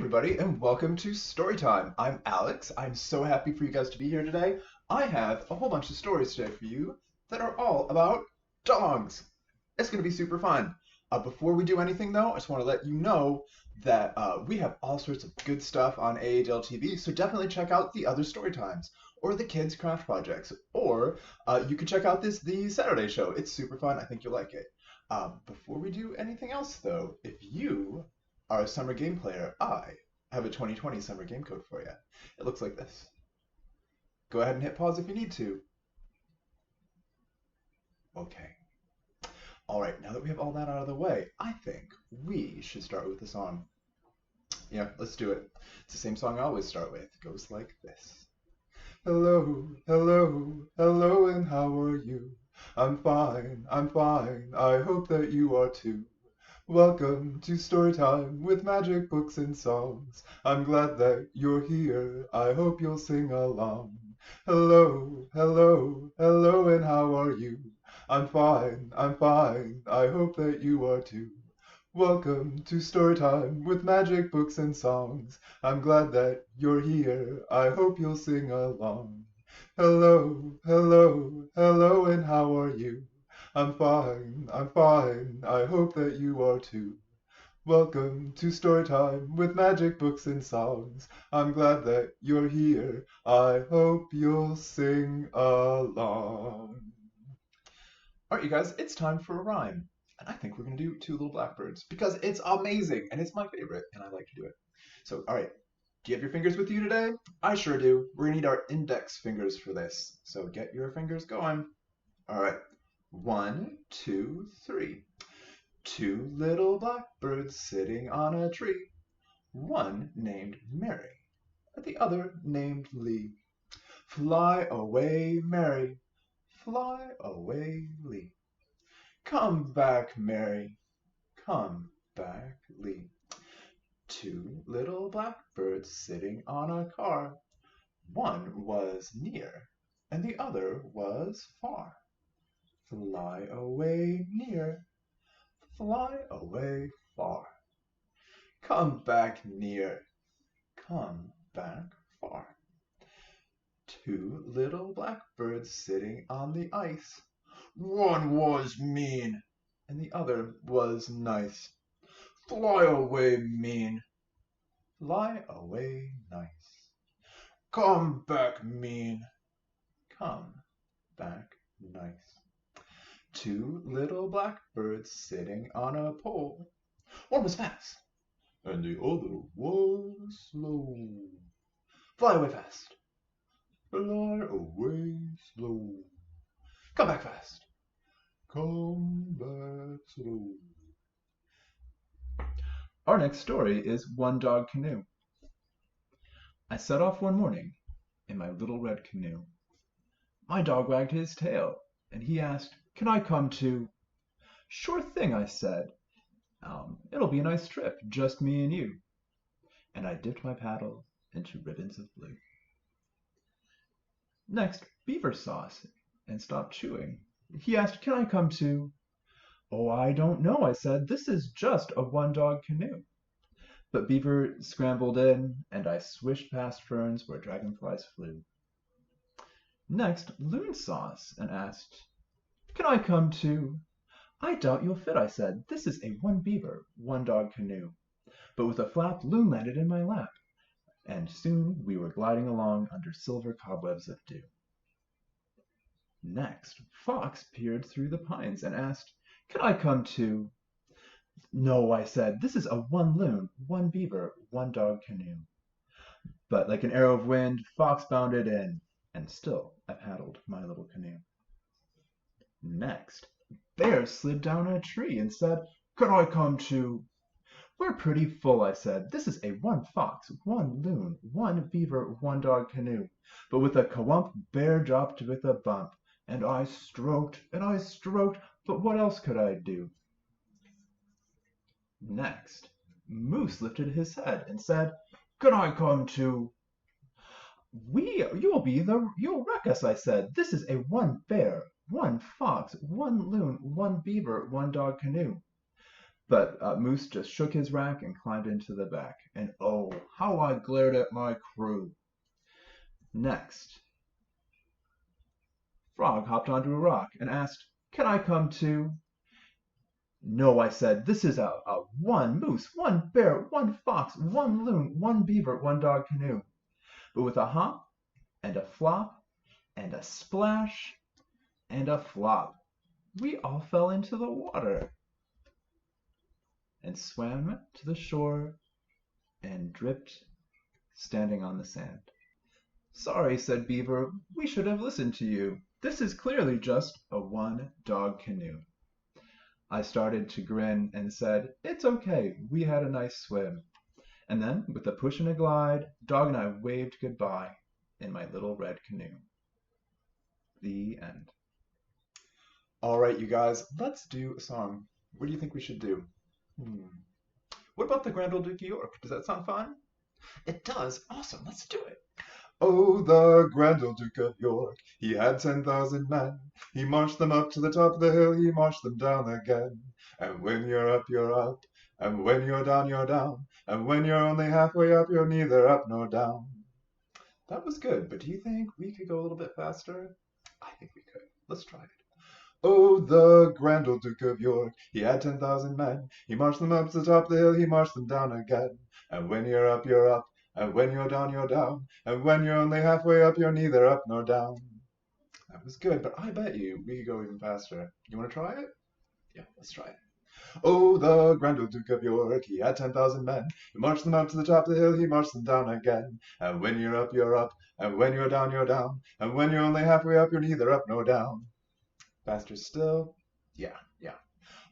everybody, and welcome to Storytime. I'm Alex. I'm so happy for you guys to be here today. I have a whole bunch of stories today for you that are all about dogs. It's going to be super fun. Before we do anything, though, I just want to let you know that we have all sorts of good stuff on AHL TV, so definitely check out the other Storytimes or the Kids Craft Projects, or you can check out the Saturday show. It's super fun. I think you'll like it. Before we do anything else, though, if you are a summer game player, I have a 2020 summer game code for you. It looks like this. Go ahead and hit pause if you need to. Okay. All right, now that we have all that out of the way, I think we should start with the song. Yeah, let's do it. It's the same song I always start with. It goes like this. Hello, hello, hello, and how are you? I'm fine, I hope that you are too. Welcome to Storytime with magic books and songs. I'm glad that you're here. I hope you'll sing along. Hello, hello, hello, and how are you? I'm fine, I hope that you are too. Welcome to Storytime with magic books and songs. I'm glad that you're here. I hope you'll sing along. Hello, hello, hello, and how are you? I'm fine, I hope that you are too. Welcome to Storytime with magic books and songs. I'm glad that you're here. I hope you'll sing along. All right, you guys, it's time for a rhyme. And I think we're going to do Two Little Blackbirds because it's amazing and it's my favorite and I like to do it. So, all right, do you have your fingers with you today? I sure do. We're going to need our index fingers for this. So get your fingers going. All right. 1, 2, 3. Two little blackbirds sitting on a tree. One named Mary, the other named Lee. Fly away, Mary. Fly away, Lee. Come back, Mary. Come back, Lee. Two little blackbirds sitting on a car. One was near, and the other was far. Fly away near, fly away far. Come back near, come back far. Two little blackbirds sitting on the ice. One was mean, and the other was nice. Fly away mean, fly away nice. Come back mean, come back nice. Two little blackbirds sitting on a pole. One was fast, and the other was slow. Fly away fast, fly away slow. Come back fast, come back slow. Our next story is One Dog Canoe. I set off one morning in my little red canoe. My dog wagged his tail, and he asked, "Can I come too?" "Sure thing," I said. It'll be a nice trip, just me and you." And I dipped my paddle into ribbons of blue. Next, Beaver saw us and stopped chewing. He asked, "Can I come too?" "Oh, I don't know," I said. "This is just a one-dog canoe." But Beaver scrambled in, and I swished past ferns where dragonflies flew. Next, Loon saw us and asked, "Can I come too?" "I doubt you'll fit," I said. "This is a one beaver, one dog canoe." But with a flap, Loon landed in my lap, and soon we were gliding along under silver cobwebs of dew. Next, Fox peered through the pines and asked, "Can I come too?" "No," I said. "This is a one loon, one beaver, one dog canoe." But like an arrow of wind, Fox bounded in, and still I paddled my little canoe. Next, Bear slid down a tree and said, "Can I come too?" "We're pretty full," I said. "This is a one fox, one loon, one beaver, one dog canoe." But with a kawump, Bear dropped with a bump, and I stroked, but what else could I do? Next, Moose lifted his head and said, "Can I come too?" You'll wreck us," I said. "This is a one bear, one fox, one loon, one beaver, one dog canoe." But Moose just shook his rack and climbed into the back. And oh, how I glared at my crew. Next, Frog hopped onto a rock and asked, "Can I come too?" "No," I said, "this is a one moose, one bear, one fox, one loon, one beaver, one dog canoe." But with a hop and a flop and a splash and a flop, we all fell into the water and swam to the shore and dripped, standing on the sand. "Sorry," said Beaver, "we should have listened to you. This is clearly just a one-dog canoe." I started to grin and said, "It's okay, we had a nice swim." And then, with a push and a glide, Dog and I waved goodbye in my little red canoe. The end. All right, you guys, let's do a song. What do you think we should do? What about the Grand Old Duke of York? Does that sound fun? It does. Awesome. Let's do it. Oh, the Grand Old Duke of York, he had 10,000 men. He marched them up to the top of the hill, he marched them down again. And when you're up, you're up. And when you're down, you're down. And when you're only halfway up, you're neither up nor down. That was good, but do you think we could go a little bit faster? I think we could. Let's try it. Oh, the Grand Old Duke of York, he had 10,000 men. He marched them up to the top of the hill, he marched them down again. And when you're up, you're up. And when you're down, you're down. And when you're only halfway up, you're neither up nor down. That was good, but I bet you we could go even faster. You want to try it? Yeah, let's try it. Oh, the Grand Old Duke of York, he had 10,000 men. He marched them up to the top of the hill, he marched them down again. And when you're up, you're up. And when you're down, you're down. And when you're only halfway up, you're neither up nor down. Faster still? Yeah.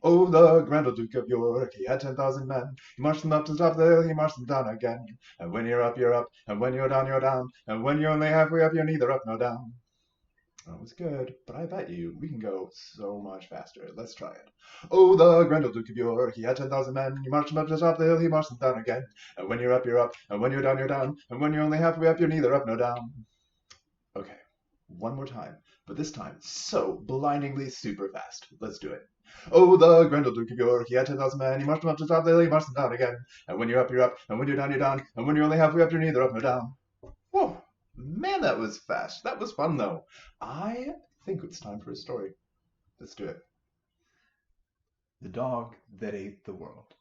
Oh, the Grand Old Duke of York, he had 10,000 men. He marched them up to the top of the hill, he marched them down again. And when you're up, you're up. And when you're down, you're down. And when you're only halfway up, you're neither up nor down. That was good, but I bet you we can go so much faster. Let's try it. Oh, the Grand Old Duke of York, he had 10,000 men. He marched them up to the top of the hill, he marched them down again. And when you're up, you're up. And when you're down, you're down. And when you're only halfway up, you're neither up nor down. Okay, one more time, but this time so blindingly super fast. Let's do it. Oh, the Grand Old Duke of York, he had 10,000 men. He marched them up to the top of the hill, he marched them down again. And when you're up, you're up. And when you're down, you're down. And when you're only halfway up, you're neither up nor down. Whoa, man, that was fast. That was fun, though. I think it's time for a story. Let's do it. The Dog That Ate the World.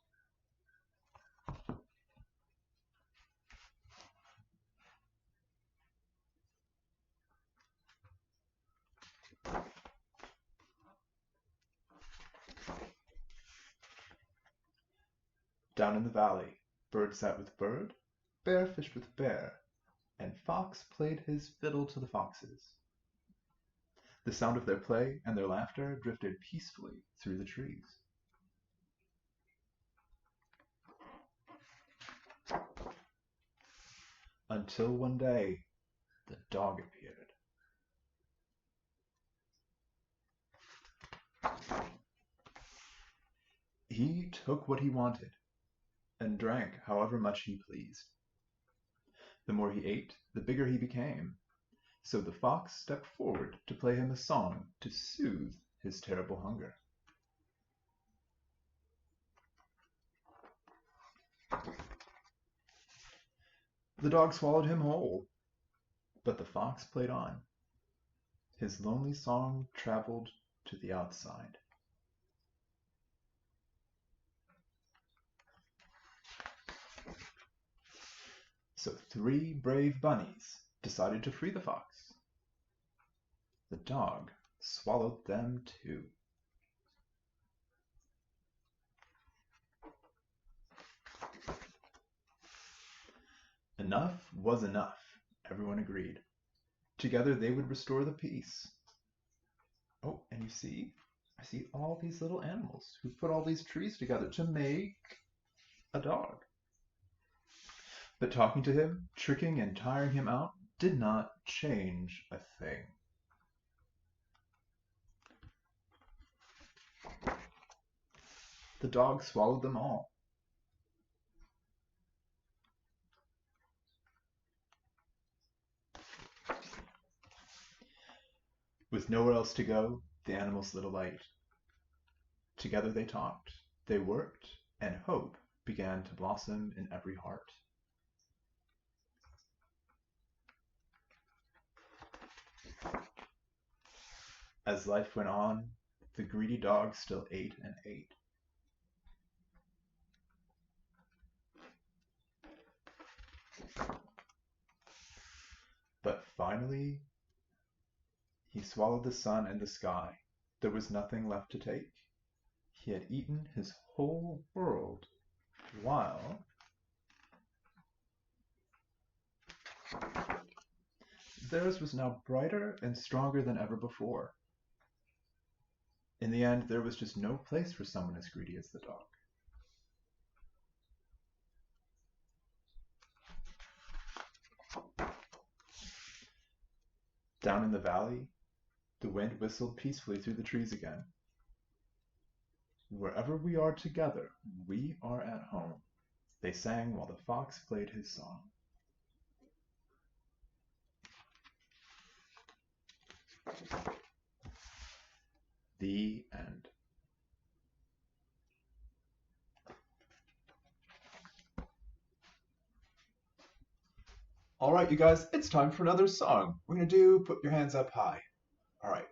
Down in the valley, bird sat with bird, bear fished with bear, and fox played his fiddle to the foxes. The sound of their play and their laughter drifted peacefully through the trees. Until one day, the dog appeared. He took what he wanted and drank however much he pleased. The more he ate, the bigger he became. So the fox stepped forward to play him a song to soothe his terrible hunger. The dog swallowed him whole, but the fox played on. His lonely song traveled to the outside. So 3 brave bunnies decided to free the fox. The dog swallowed them too. Enough was enough, everyone agreed. Together they would restore the peace. Oh, and you see, I see all these little animals who put all these trees together to make a dog. But talking to him, tricking and tiring him out did not change a thing. The dog swallowed them all. With nowhere else to go, the animals lit a light. Together they talked, They worked, and hope began to blossom in every heart. As life went on, the greedy dog still ate and ate. But finally, he swallowed the sun and the sky. There was nothing left to take. He had eaten his whole world, while theirs was now brighter and stronger than ever before. In the end, there was just no place for someone as greedy as the dog. Down in the valley, the wind whistled peacefully through the trees again. Wherever we are together, we are at home, they sang while the fox played his song. The end. All right, you guys, it's time for another song. We're going to do Put Your Hands Up High. All right,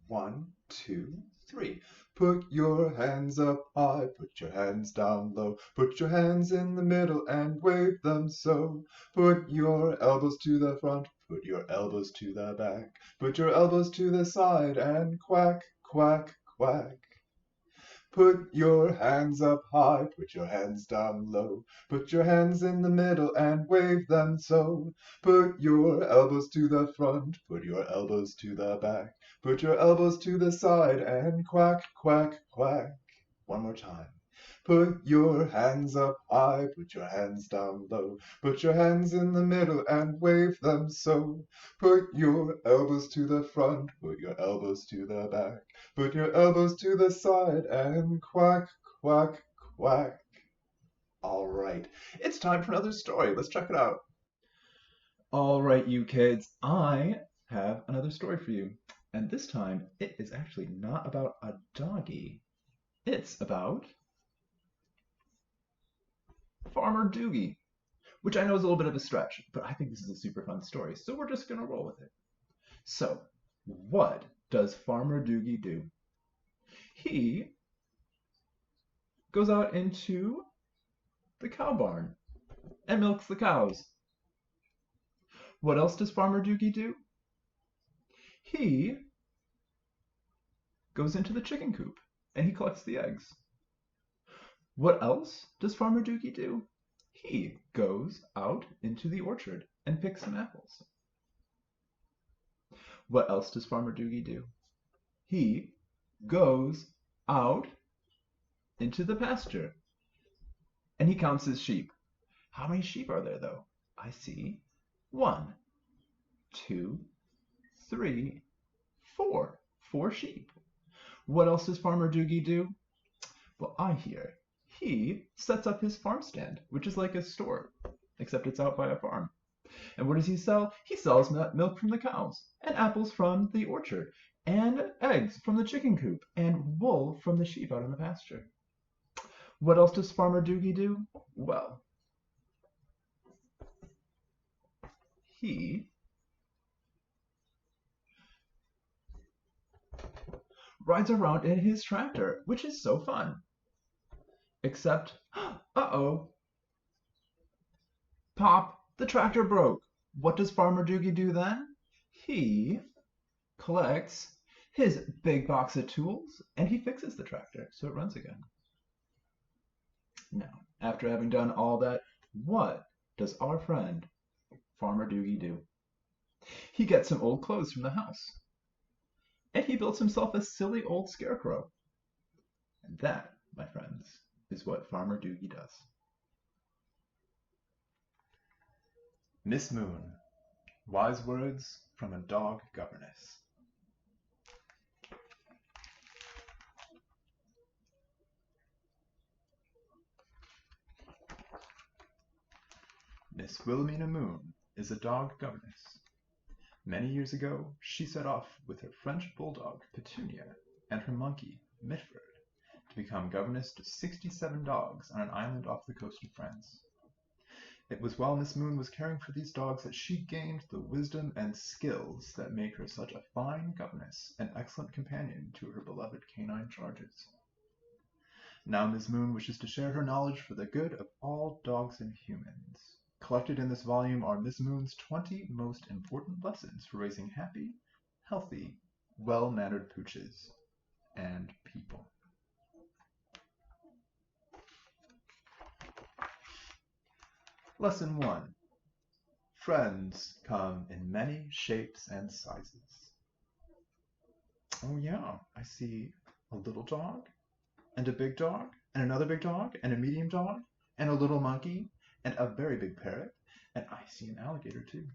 1, 2, 3. Put your hands up high, put your hands down low, put your hands in the middle and wave them so. Put your elbows to the front, put your elbows to the back, put your elbows to the side and quack, quack, quack. Put your hands up high, put your hands down low, put your hands in the middle and wave them so. Put your elbows to the front, put your elbows to the back, put your elbows to the side and quack, quack, quack. One more time. Put your hands up high, put your hands down low, put your hands in the middle and wave them so. Put your elbows to the front, put your elbows to the back, put your elbows to the side and quack, quack, quack. All right, it's time for another story. Let's check it out. All right, you kids, I have another story for you. And this time, it is actually not about a doggy. It's about Farmer Doogie, which I know is a little bit of a stretch, but I think this is a super fun story, so we're just going to roll with it. So, what does Farmer Doogie do? He goes out into the cow barn and milks the cows. What else does Farmer Doogie do? He goes into the chicken coop and he collects the eggs. What else does Farmer Doogie do? He goes out into the orchard and picks some apples. What else does Farmer Doogie do? He goes out into the pasture and he counts his sheep. How many sheep are there, though? I see 1, 2, 3, 4. 4 sheep. What else does Farmer Doogie do? Well, I hear he sets up his farm stand, which is like a store, except it's out by a farm. And what does he sell? He sells milk from the cows, and apples from the orchard, and eggs from the chicken coop, and wool from the sheep out in the pasture. What else does Farmer Doogie do? Well, he rides around in his tractor, which is so fun. Except, uh-oh, Pop, the tractor broke. What does Farmer Doogie do then? He collects his big box of tools and he fixes the tractor so it runs again. Now, after having done all that, what does our friend Farmer Doogie do? He gets some old clothes from the house and he builds himself a silly old scarecrow. And that, my friends, is what Farmer Doogie does. Miss Moon, wise words from a dog governess. Miss Wilhelmina Moon is a dog governess. Many years ago, she set off with her French bulldog, Petunia, and her monkey, Mitford, to become governess to 67 dogs on an island off the coast of France. It was while Miss Moon was caring for these dogs that she gained the wisdom and skills that make her such a fine governess and excellent companion to her beloved canine charges. Now Miss Moon wishes to share her knowledge for the good of all dogs and humans. Collected in this volume are Miss Moon's 20 most important lessons for raising happy, healthy, well-mannered pooches and people. Lesson 1. Friends come in many shapes and sizes. Oh yeah, I see a little dog, and a big dog, and another big dog, and a medium dog, and a little monkey, and a very big parrot, and I see an alligator too.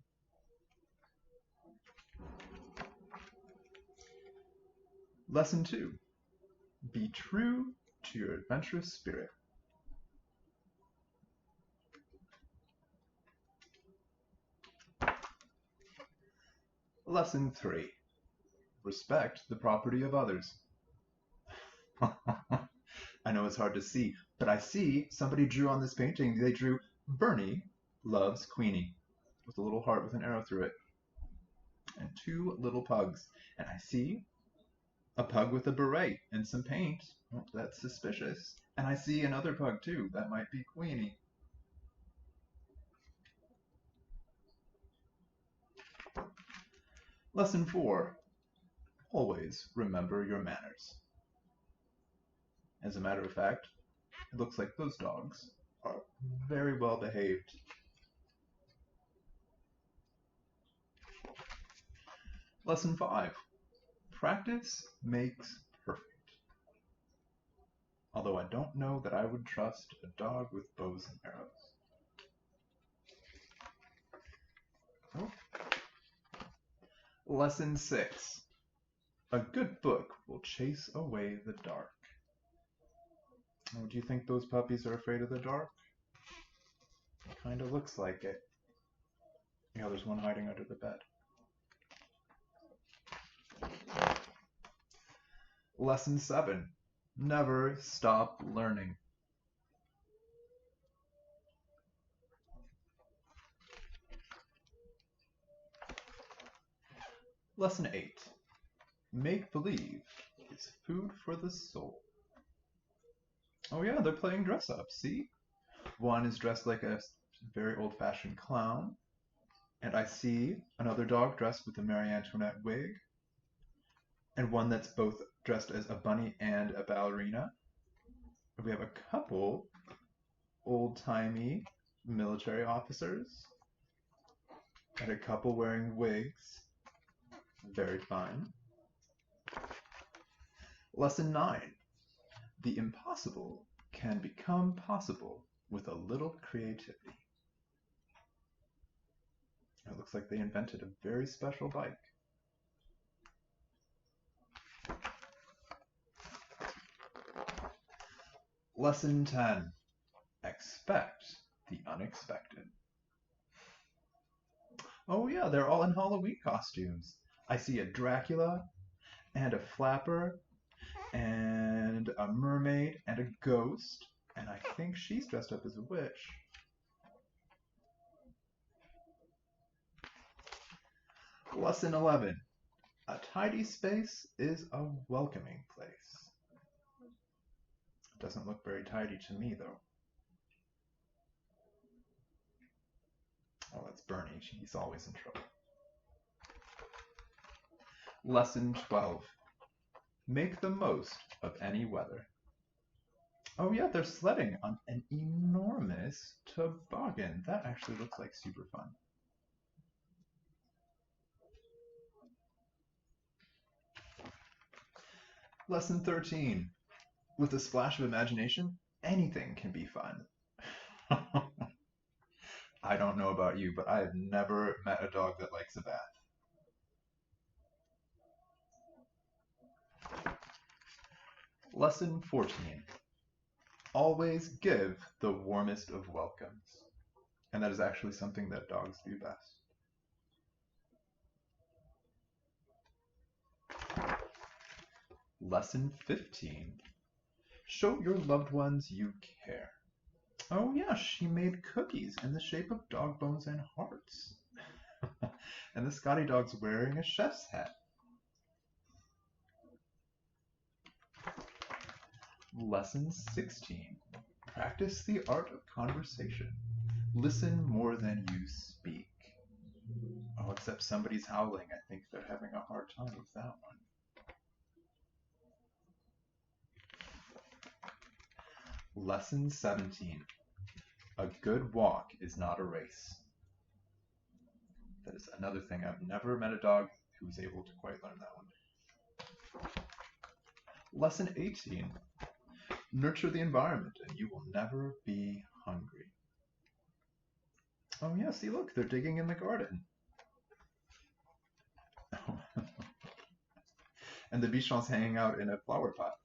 Lesson 2. Be true to your adventurous spirit. Lesson 3. Respect the property of others. I know it's hard to see, but I see somebody drew on this painting. They drew Bernie loves Queenie with a little heart with an arrow through it and 2 little pugs. And I see a pug with a beret and some paint. Oh, that's suspicious. And I see another pug too. That might be Queenie. Lesson 4. Always remember your manners. As a matter of fact, it looks like those dogs are very well behaved. Lesson 5. Practice makes perfect. Although I don't know that I would trust a dog with bows and arrows. Oh. Lesson 6. A good book will chase away the dark. Oh, do you think those puppies are afraid of the dark? It kind of looks like it. Yeah, there's one hiding under the bed. Lesson 7. Never stop learning. Lesson 8. Make-believe is food for the soul. Oh yeah, they're playing dress up, see? One is dressed like a very old-fashioned clown, and I see another dog dressed with a Marie Antoinette wig, and one that's both dressed as a bunny and a ballerina. We have a couple old-timey military officers, and a couple wearing wigs. Very fun. Lesson 9. The impossible can become possible with a little creativity. It looks like they invented a very special bike. Lesson 10. Expect the unexpected. Oh yeah, they're all in Halloween costumes. I see a Dracula and a flapper and a mermaid and a ghost, and I think she's dressed up as a witch. Lesson 11. A tidy space is a welcoming place. It doesn't look very tidy to me, though. Oh, that's Bernie. He's always in trouble. Lesson 12. Make the most of any weather. Oh yeah, they're sledding on an enormous toboggan. That actually looks like super fun. Lesson 13. With a splash of imagination, anything can be fun. I don't know about you, but I have never met a dog that likes a bath. Lesson 14. Always give the warmest of welcomes. And that is actually something that dogs do best. Lesson 15. Show your loved ones you care. Oh yeah, she made cookies in the shape of dog bones and hearts. And the Scotty dog's wearing a chef's hat. Lesson 16. Practice the art of conversation. Listen more than you speak. Oh, except somebody's howling. I think they're having a hard time with that one. Lesson 17. A good walk is not a race. That is another thing. I've never met a dog who was able to quite learn that one. Lesson 18. Nurture the environment and you will never be hungry. Oh yeah, see look, they're digging in the garden. And the bichon's hanging out in a flower pot.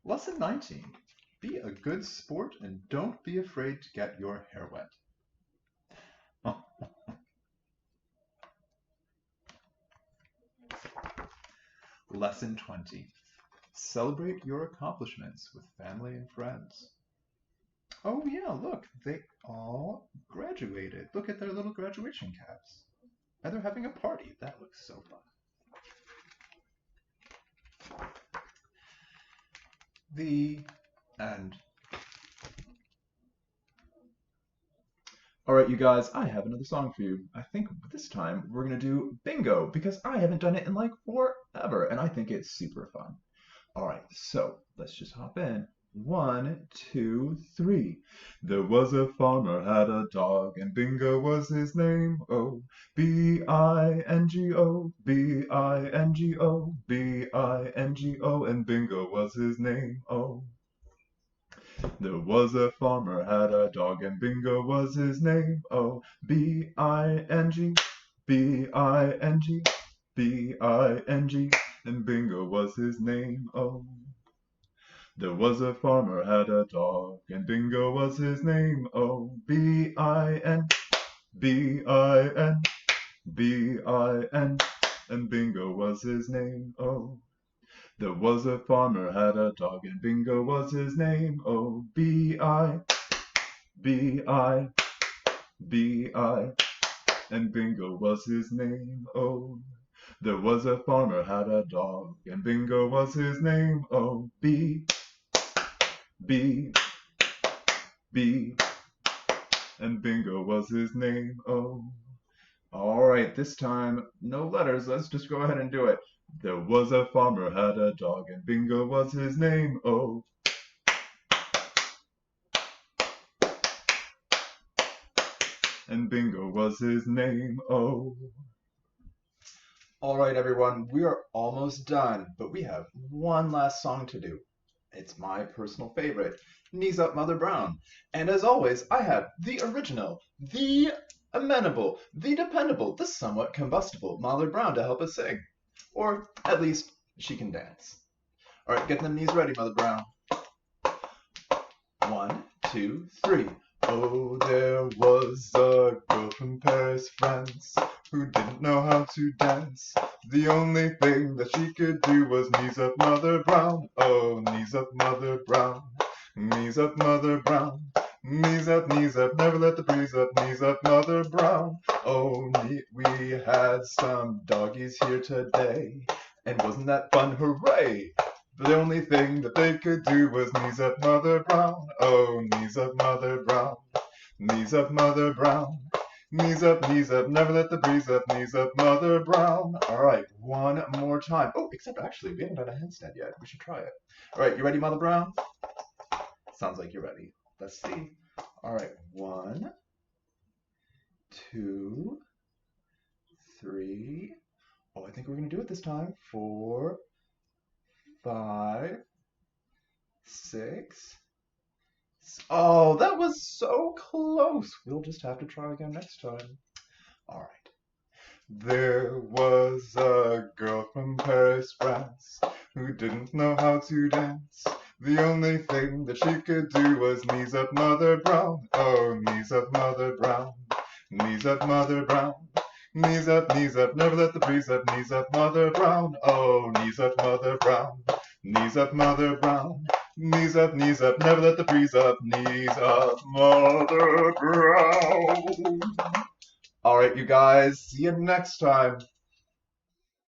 Lesson 19. Be a good sport and don't be afraid to get your hair wet. Lesson 20. Celebrate your accomplishments with family and friends. Oh yeah, look, they all graduated. Look at their little graduation caps. And they're having a party. That looks so fun. The end. Alright, you guys, I have another song for you. I think this time we're going to do bingo because I haven't done it in like forever and I think it's super fun. Alright, so let's just hop in. 1, 2, 3. There was a farmer had a dog and Bingo was his name. Oh, B-I-N-G-O, B-I-N-G-O, B-I-N-G-O, and Bingo was his name. Oh. There was a farmer had a dog and Bingo was his name. Oh, B-I-N-G, B-I-N-G, B-I-N-G, and Bingo was his name. Oh. There was a farmer had a dog and Bingo was his name. Oh, B-I-N, B-I-N, B-I-N, and Bingo was his name. Oh. There was a farmer had a dog and Bingo was his name. Oh, B-I, B-I, B-I, and Bingo was his name. Oh. There was a farmer had a dog and Bingo was his name. Oh, B, B, B, and Bingo was his name. Oh. All right, this time, no letters. Let's just go ahead and do it. There was a farmer had a dog and Bingo was his name. Oh. And Bingo was his name. Oh. All right, everyone, we are almost done, but we have one last song to do. It's my personal favorite, Knees Up Mother Brown. And as always, I have the original, the amenable, the dependable, the somewhat combustible Mother Brown to help us sing. Or at least she can dance. All right, get them knees ready, Mother Brown. 1, 2, 3. Oh, there was a girl from Paris, France, who didn't know how to dance. The only thing that she could do was knees up Mother Brown. Oh, knees up Mother Brown. Knees up Mother Brown. Knees up, never let the breeze up. Knees up Mother Brown. Oh, we had some doggies here today. And wasn't that fun? Hooray! But the only thing that they could do was knees up Mother Brown. Oh, knees up Mother Brown. Knees up Mother Brown. Knees up, never let the breeze up. Knees up Mother Brown. All right, one more time. Oh, except actually, we haven't done a handstand yet. We should try it. All right, you ready, Mother Brown? Sounds like you're ready. Let's see. All right, 1, 2, 3. Oh, I think we're going to do it this time. 4, 5, 6. Oh, that was so close. We'll just have to try again next time. All right. There was a girl from Paris, France, who didn't know how to dance. The only thing that she could do was knees up Mother Brown. Oh, knees up Mother Brown. Knees up Mother Brown. Knees up, never let the breeze up. Knees up Mother Brown. Oh, knees up Mother Brown. Knees up, Mother Brown. Knees up, never let the breeze up. Knees up, Mother Brown. All right, you guys, see you next time.